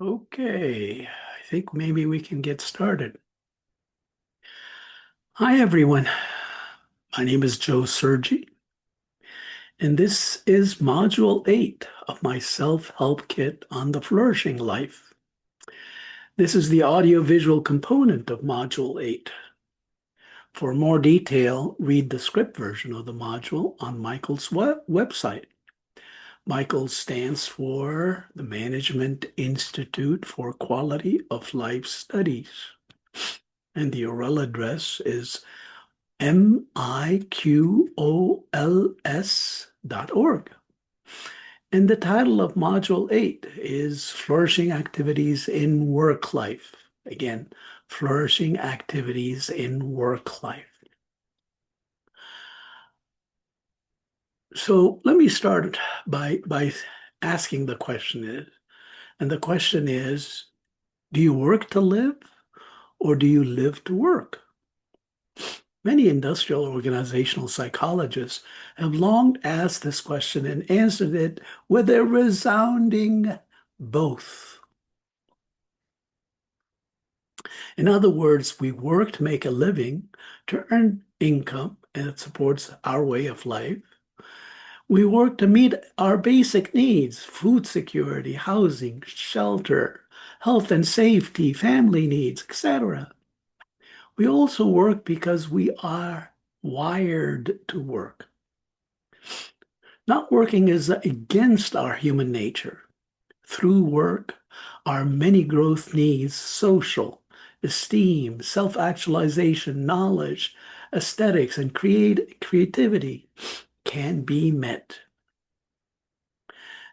Okay, I think maybe we can get started. Hi, everyone. My name is Joe Sergi, and this is Module 8 of my self-help kit on the flourishing life. This is the audio-visual component of Module 8. For more detail, read the script version of the module on Michael's website. Michael stands for the Management Institute for Quality of Life Studies, and the URL address is miqols.org. And the title of Module 8 is Flourishing Activities in Work Life. Again, flourishing activities in work life. So let me start by asking the question is, and the question is, do you work to live or do you live to work? Many industrial organizational psychologists have long asked this question and answered it with a resounding both. In other words, we work to make a living, to earn income, and it supports our way of life. We work to meet our basic needs, food security, housing, shelter, health and safety, family needs, etc. We also work because we are wired to work. Not working is against our human nature. Through work, our many growth needs, social, esteem, self-actualization, knowledge, aesthetics, and creativity can be met.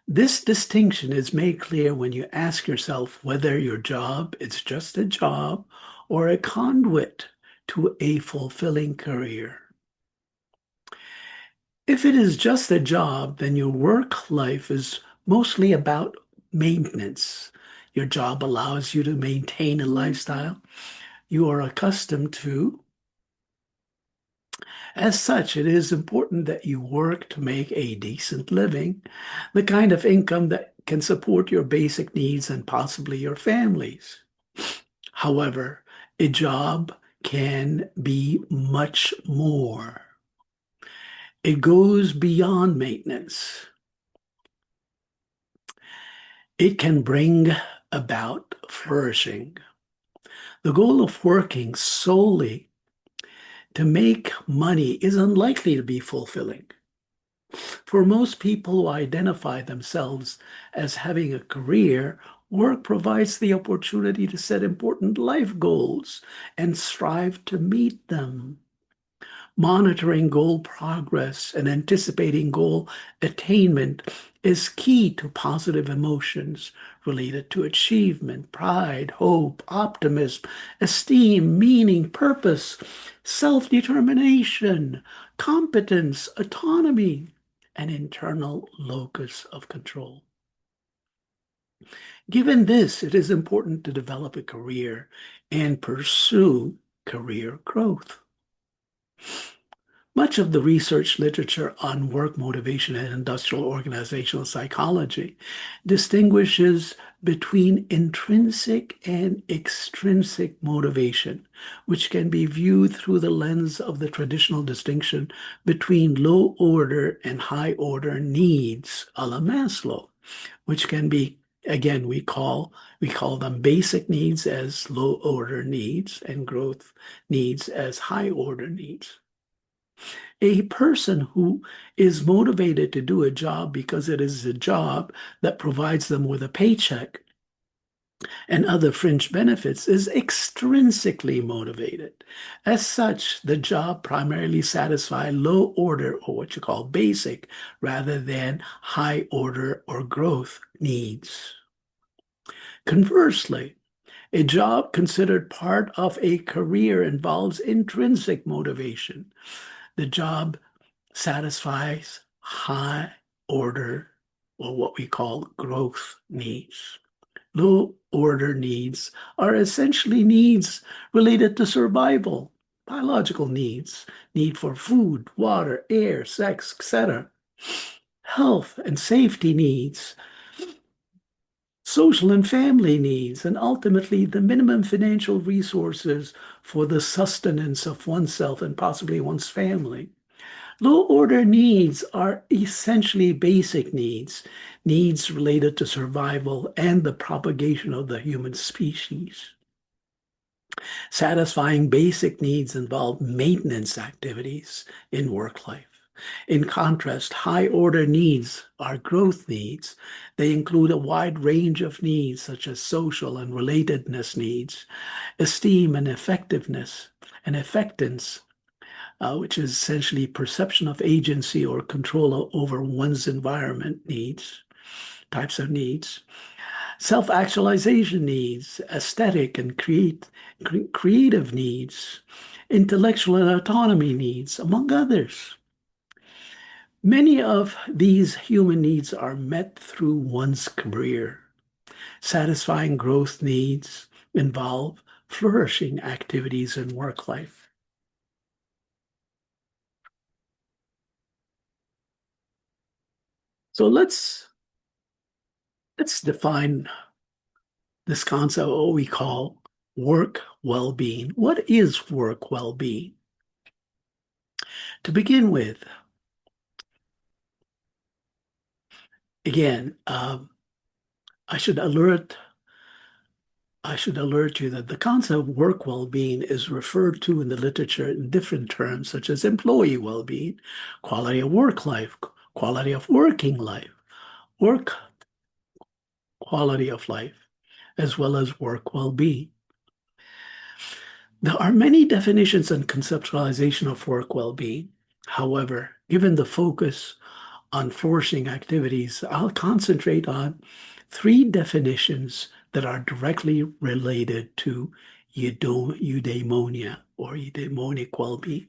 This distinction is made clear when you ask yourself whether your job is just a job or a conduit to a fulfilling career. If it is just a job, then your work life is mostly about maintenance. Your job allows you to maintain a lifestyle you are accustomed to. As such, it is important that you work to make a decent living, the kind of income that can support your basic needs and possibly your families. However, a job can be much more. It goes beyond maintenance. It can bring about flourishing. The goal of working solely to make money is unlikely to be fulfilling. For most people who identify themselves as having a career, work provides the opportunity to set important life goals and strive to meet them. Monitoring goal progress and anticipating goal attainment is key to positive emotions related to achievement, pride, hope, optimism, esteem, meaning, purpose, self-determination, competence, autonomy, and internal locus of control. Given this, it is important to develop a career and pursue career growth. Much of the research literature on work motivation and industrial organizational psychology distinguishes between intrinsic and extrinsic motivation, which can be viewed through the lens of the traditional distinction between low order and high order needs, a la Maslow, which can be, again, we call them basic needs as low order needs and growth needs as high order needs. A person who is motivated to do a job because it is a job that provides them with a paycheck and other fringe benefits is extrinsically motivated. As such, the job primarily satisfies low order, or what you call basic, rather than high order or growth needs. Conversely, a job considered part of a career involves intrinsic motivation. The job satisfies high order, or what we call growth needs. Low order needs are essentially needs related to survival, biological needs, need for food, water, air, sex, etc. Health and safety needs, social and family needs, and ultimately the minimum financial resources for the sustenance of oneself and possibly one's family. Low order needs are essentially basic needs, needs related to survival and the propagation of the human species. Satisfying basic needs involve maintenance activities in work life. In contrast, high order needs are growth needs. They include a wide range of needs such as social and relatedness needs, esteem and effectiveness, and effectance, which is essentially perception of agency or control over one's environment needs, types of needs, self-actualization needs, aesthetic and creative needs, intellectual and autonomy needs, among others. Many of these human needs are met through one's career. Satisfying growth needs involve flourishing activities in work life. So let's define this concept of what we call work well-being. What is work well-being? To begin with, again, I should alert I should alert you that the concept of work well-being is referred to in the literature in different terms, such as employee well-being, quality of work life, quality of working life, work quality of life, as well as work well-being. There are many definitions and conceptualization of work well-being. However, given the focus on flourishing activities, I'll concentrate on three definitions that are directly related to eudaimonia or eudaimonic well-being.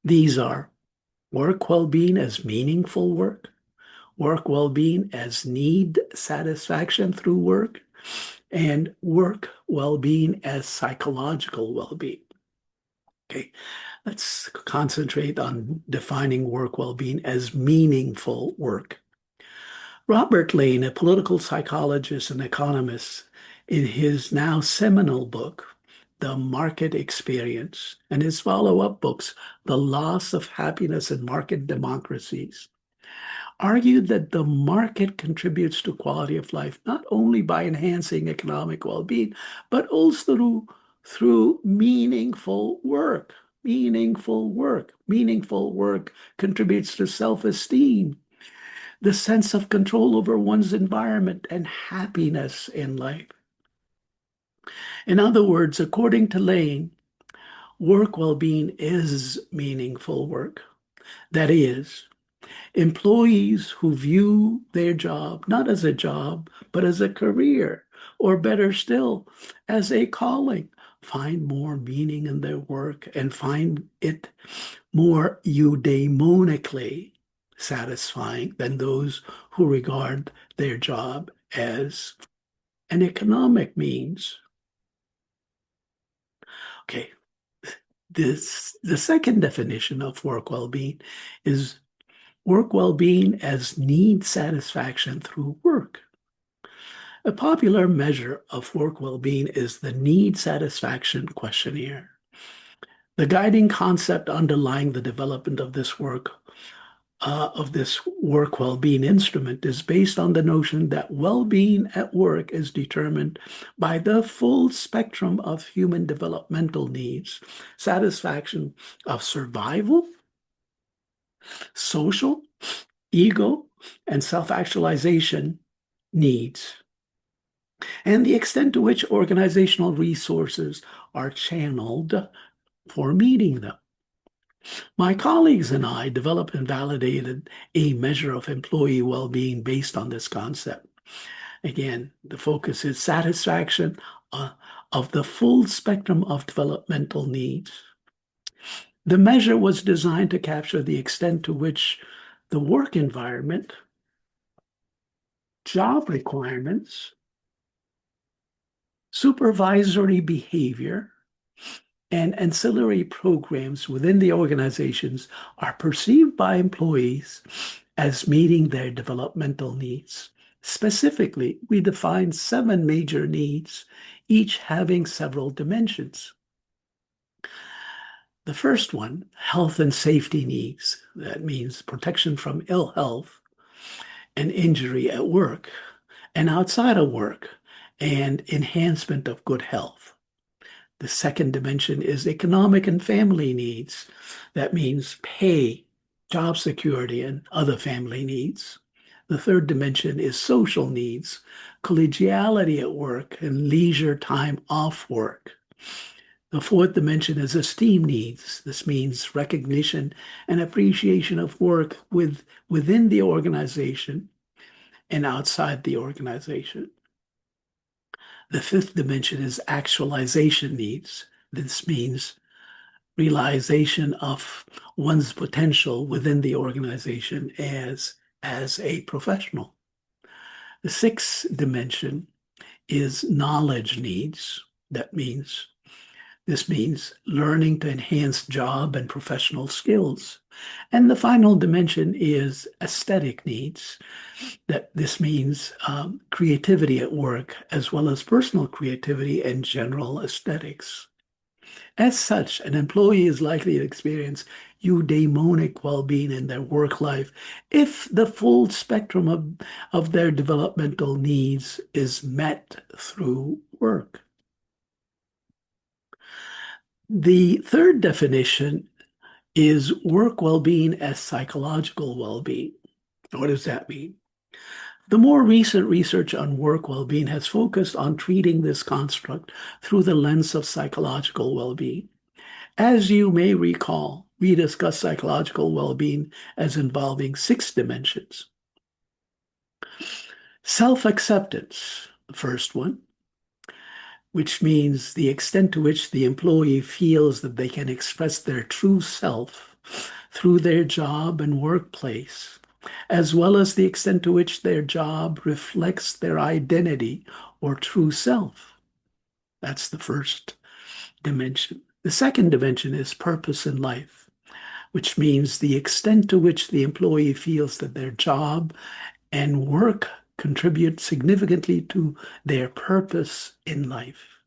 These are work well-being as meaningful work well-being as need satisfaction through work, and work well-being as psychological well-being. Okay, let's concentrate on defining work well-being as meaningful work. Robert Lane, a political psychologist and economist, in his now seminal book, The Market Experience, and his follow-up books, The Loss of Happiness in Market Democracies, argued that the market contributes to quality of life not only by enhancing economic well-being, but also through meaningful work. Meaningful work. Meaningful work contributes to self-esteem, the sense of control over one's environment, and happiness in life. In other words, according to Lane, work well-being is meaningful work. That is, employees who view their job not as a job, but as a career, or better still, as a calling, find more meaning in their work and find it more eudaimonically satisfying than those who regard their job as an economic means. Okay, the second definition of work well-being is work well-being as need satisfaction through work. A popular measure of work well-being is the need satisfaction questionnaire. The guiding concept underlying the development of this work well-being instrument is based on the notion that well-being at work is determined by the full spectrum of human developmental needs, satisfaction of survival, social, ego, and self-actualization needs, and the extent to which organizational resources are channeled for meeting them. My colleagues and I developed and validated a measure of employee well-being based on this concept. Again, the focus is satisfaction of the full spectrum of developmental needs. The measure was designed to capture the extent to which the work environment, job requirements, supervisory behavior, and ancillary programs within the organizations are perceived by employees as meeting their developmental needs. Specifically, we define seven major needs, each having several dimensions. The first one, health and safety needs. That means protection from ill health and injury at work and outside of work, and enhancement of good health. The second dimension is economic and family needs. That means pay, job security, and other family needs. The third dimension is social needs, collegiality at work and leisure time off work. The fourth dimension is esteem needs. This means recognition and appreciation of work within the organization and outside the organization. The fifth dimension is actualization needs. This means realization of one's potential within the organization as a professional. The sixth dimension is knowledge needs. This means learning to enhance job and professional skills. And the final dimension is aesthetic needs. That this means creativity at work, as well as personal creativity and general aesthetics. As such, an employee is likely to experience eudaimonic well-being in their work life if the full spectrum of their developmental needs is met through work. The third definition is work well-being as psychological well-being. What does that mean? The more recent research on work well-being has focused on treating this construct through the lens of psychological well-being. As you may recall, we discussed psychological well-being as involving six dimensions. Self-acceptance, the first one, which means the extent to which the employee feels that they can express their true self through their job and workplace, as well as the extent to which their job reflects their identity or true self. That's the first dimension. The second dimension is purpose in life, which means the extent to which the employee feels that their job and work contribute significantly to their purpose in life.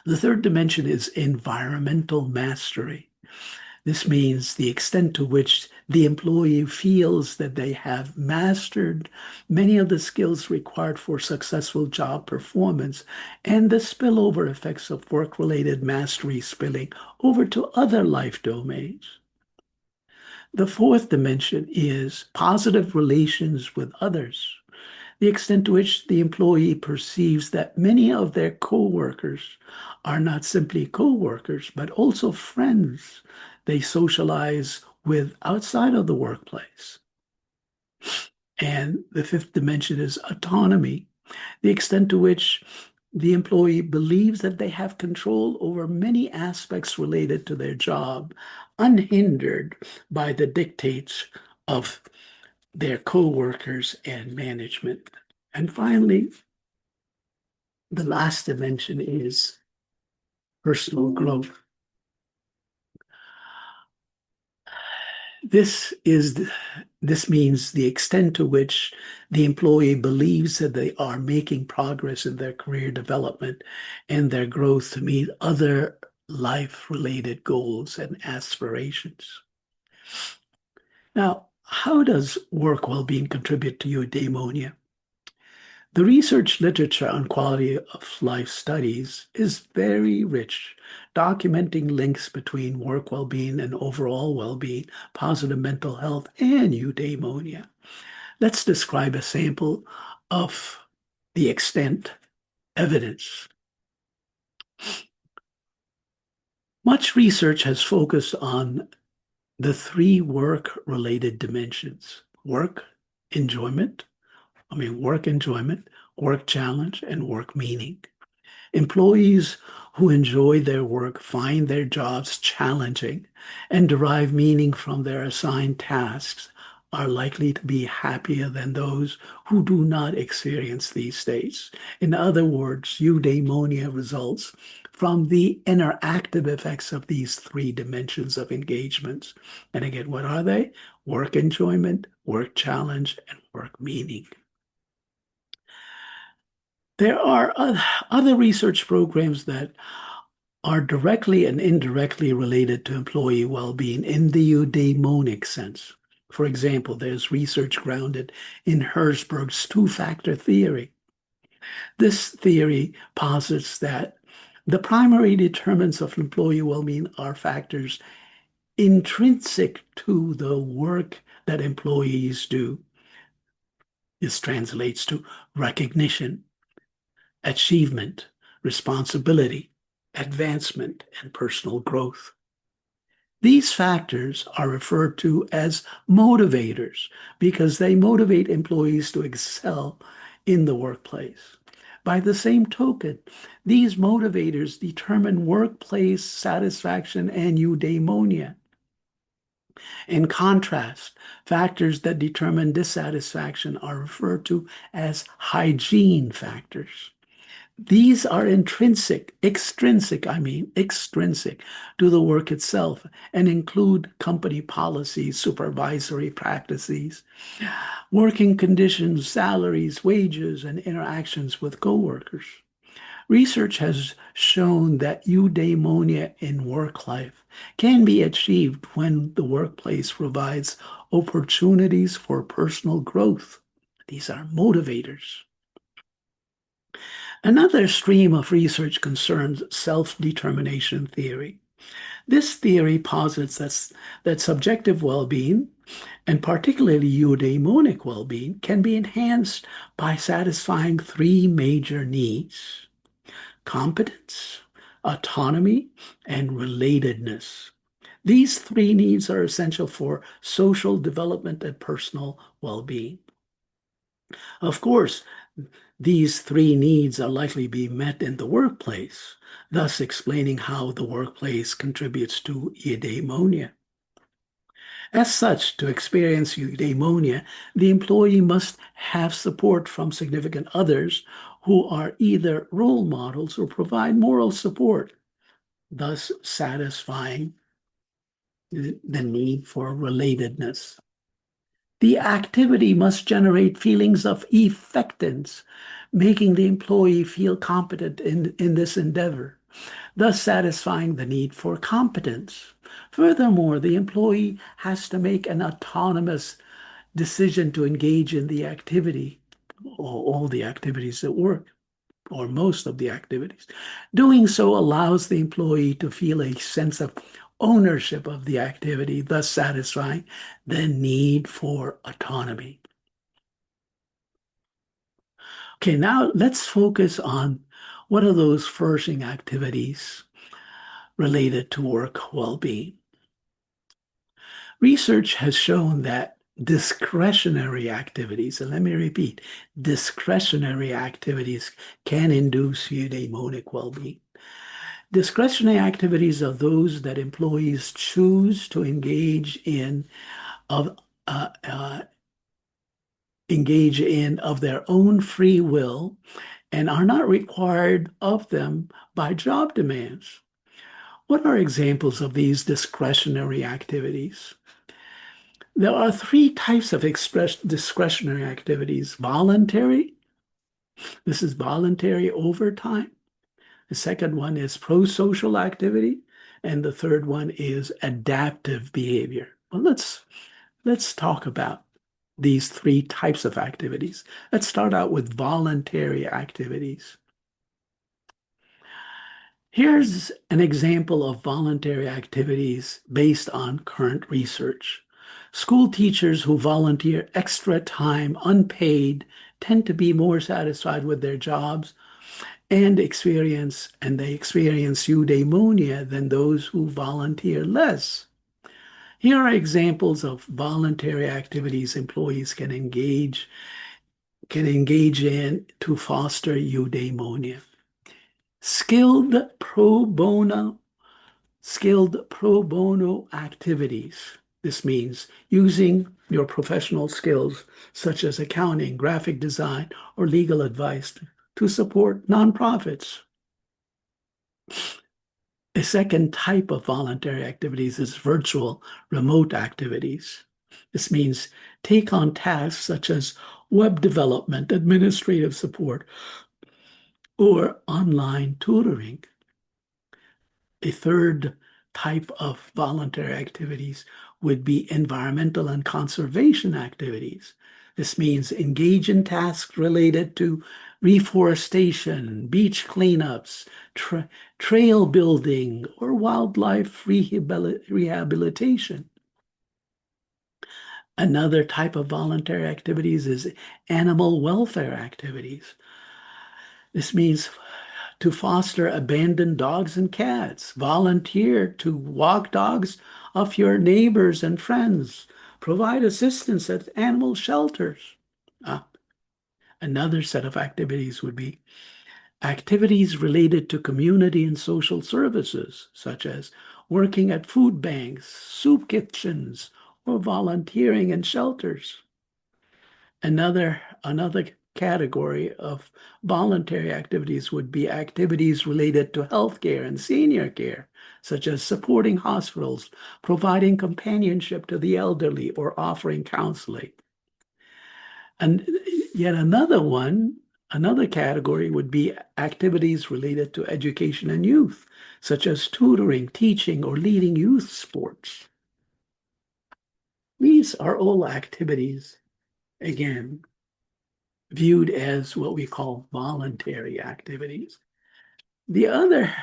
The third dimension is environmental mastery. This means the extent to which the employee feels that they have mastered many of the skills required for successful job performance and the spillover effects of work-related mastery spilling over to other life domains. The fourth dimension is positive relations with others, the extent to which the employee perceives that many of their coworkers are not simply coworkers, but also friends they socialize with outside of the workplace. And the fifth dimension is autonomy, the extent to which the employee believes that they have control over many aspects related to their job, unhindered by the dictates of their coworkers and management. And finally, the last dimension is personal growth. This means the extent to which the employee believes that they are making progress in their career development and their growth to meet other life-related goals and aspirations. Now, how does work well-being contribute to eudaimonia? The research literature on quality of life studies is very rich, documenting links between work well-being and overall well-being, positive mental health, and eudaimonia. Let's describe a sample of the extent evidence. Much research has focused on the three work-related dimensions: work enjoyment, work challenge, and work meaning. Employees who enjoy their work find their jobs challenging and derive meaning from their assigned tasks are likely to be happier than those who do not experience these states. In other words, eudaimonia results from the interactive effects of these three dimensions of engagement. And again, what are they? work enjoyment, work challenge, and work meaning. There are other research programs that are directly and indirectly related to employee well-being in the eudaimonic sense. For example, there's research grounded in Herzberg's two-factor theory. This theory posits that the primary determinants of employee well-being are factors intrinsic to the work that employees do. This translates to recognition, achievement, responsibility, advancement, and personal growth. These factors are referred to as motivators because they motivate employees to excel in the workplace. By the same token, these motivators determine workplace satisfaction and eudaimonia. In contrast, factors that determine dissatisfaction are referred to as hygiene factors. These are extrinsic to the work itself and include company policies, supervisory practices, working conditions, salaries, wages, and interactions with coworkers. Research has shown that eudaimonia in work life can be achieved when the workplace provides opportunities for personal growth. These are motivators. Another stream of research concerns self-determination theory. This theory posits that subjective well-being, and particularly eudaimonic well-being, can be enhanced by satisfying three major needs: competence, autonomy, and relatedness. These three needs are essential for social development and personal well-being. Of course, these three needs are likely to be met in the workplace, thus explaining how the workplace contributes to eudaimonia. As such, to experience eudaimonia, the employee must have support from significant others who are either role models or provide moral support, thus satisfying the need for relatedness. The activity must generate feelings of effectiveness, making the employee feel competent in this endeavor, thus satisfying the need for competence. Furthermore, the employee has to make an autonomous decision to engage in the activity, or all the activities at work, or most of the activities. Doing so allows the employee to feel a sense of ownership of the activity, thus satisfying the need for autonomy. Okay, now let's focus on what are those flourishing activities related to work well-being. Research has shown that discretionary activities, and let me repeat, discretionary activities can induce eudaimonic well-being. Discretionary activities are those that employees choose to of uh, uh, engage in of their own free will and are not required of them by job demands. What are examples of these discretionary activities? There are three types of discretionary activities: voluntary, this is voluntary overtime. The second one is pro-social activity, and the third one is adaptive behavior. Well, let's talk about these three types of activities. Let's start out with voluntary activities. Here's an example of voluntary activities based on current research. School teachers who volunteer extra time unpaid tend to be more satisfied with their jobs and they experience eudaimonia than those who volunteer less. Here are examples of voluntary activities employees can engage in to foster eudaimonia. Skilled pro bono activities. This means using your professional skills, such as accounting, graphic design, or legal advice, to support nonprofits. A second type of voluntary activities is virtual remote activities. This means take on tasks such as web development, administrative support, or online tutoring. A third type of voluntary activities would be environmental and conservation activities. This means engage in tasks related to reforestation, beach cleanups, trail building, or wildlife rehabilitation. Another type of voluntary activities is animal welfare activities. This means to foster abandoned dogs and cats, volunteer to walk dogs off your neighbors and friends, provide assistance at animal shelters. Uh, Another set of activities would be activities related to community and social services, such as working at food banks, soup kitchens, or volunteering in shelters. Another category of voluntary activities would be activities related to healthcare and senior care, such as supporting hospitals, providing companionship to the elderly, or offering counseling. And yet another category would be activities related to education and youth, such as tutoring, teaching, or leading youth sports. These are all activities, again, viewed as what we call voluntary activities. The other,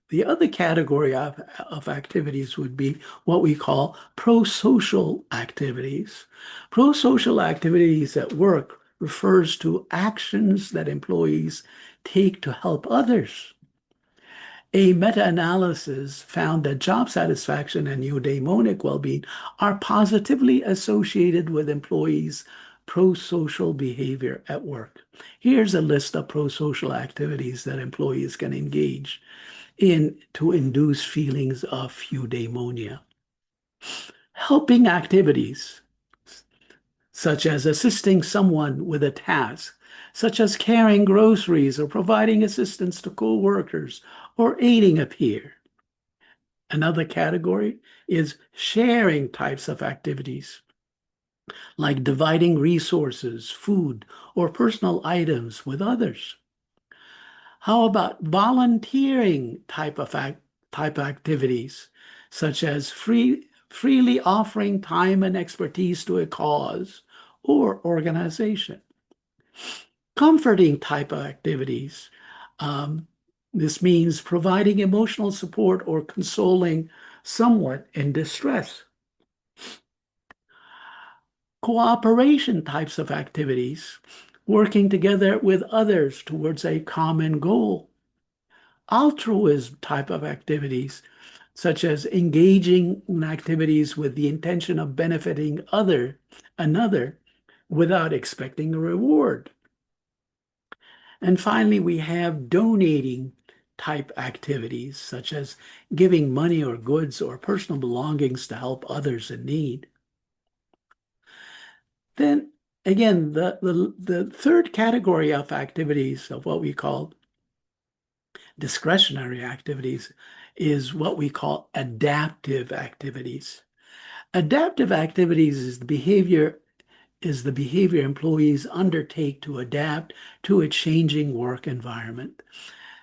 the other category of activities would be what we call pro-social activities. Pro-social activities at work refers to actions that employees take to help others. A meta-analysis found that job satisfaction and eudaimonic well-being are positively associated with employees' pro-social behavior at work. Here's a list of pro-social activities that employees can engage in to induce feelings of eudaimonia. Helping activities, such as assisting someone with a task, such as carrying groceries or providing assistance to co-workers or aiding a peer. Another category is sharing types of activities, like dividing resources, food, or personal items with others. How about volunteering type activities, such as freely offering time and expertise to a cause or organization? Comforting type of activities. Um, this means providing emotional support or consoling someone in distress. Cooperation types of activities, working together with others towards a common goal. Altruism type of activities, such as engaging in activities with the intention of benefiting another without expecting a reward. And finally, we have donating type activities, such as giving money or goods or personal belongings to help others in need. Then again, the third category of activities of what we call discretionary activities is what we call adaptive activities. Adaptive activities is the behavior employees undertake to adapt to a changing work environment.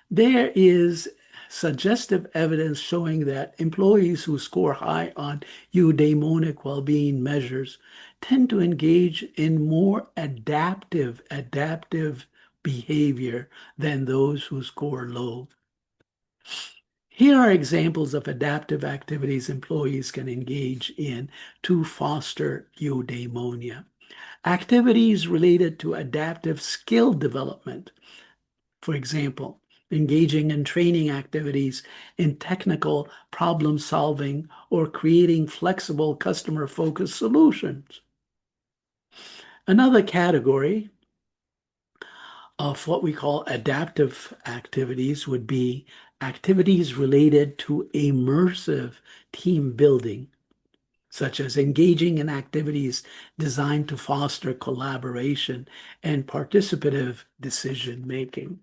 There is suggestive evidence showing that employees who score high on eudaimonic well-being measures tend to engage in more adaptive behavior than those who score low. Here are examples of adaptive activities employees can engage in to foster eudaimonia. Activities related to adaptive skill development. For example, engaging in training activities in technical problem solving or creating flexible customer-focused solutions. Another category of what we call adaptive activities would be activities related to immersive team building, such as engaging in activities designed to foster collaboration and participative decision making.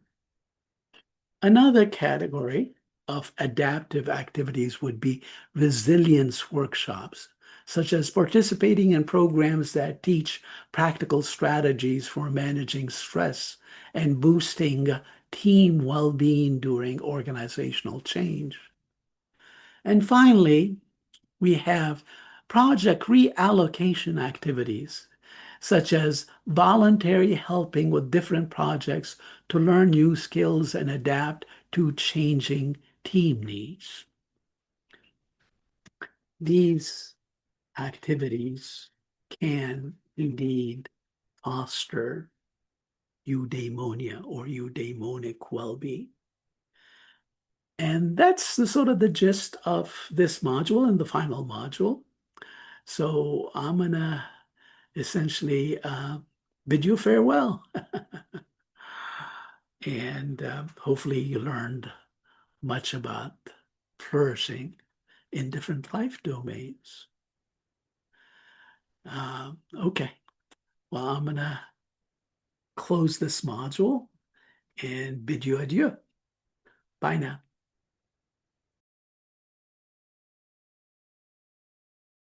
Another category of adaptive activities would be resilience workshops, such as participating in programs that teach practical strategies for managing stress and boosting team well-being during organizational change. And finally, we have project reallocation activities, such as voluntary helping with different projects to learn new skills and adapt to changing team needs. These activities can indeed foster eudaimonia or eudaimonic well-being. And that's the sort of the gist of this module and the final module. So I'm gonna essentially bid you farewell. And hopefully you learned much about flourishing in different life domains. Okay, well, I'm gonna close this module and bid you adieu. Bye now.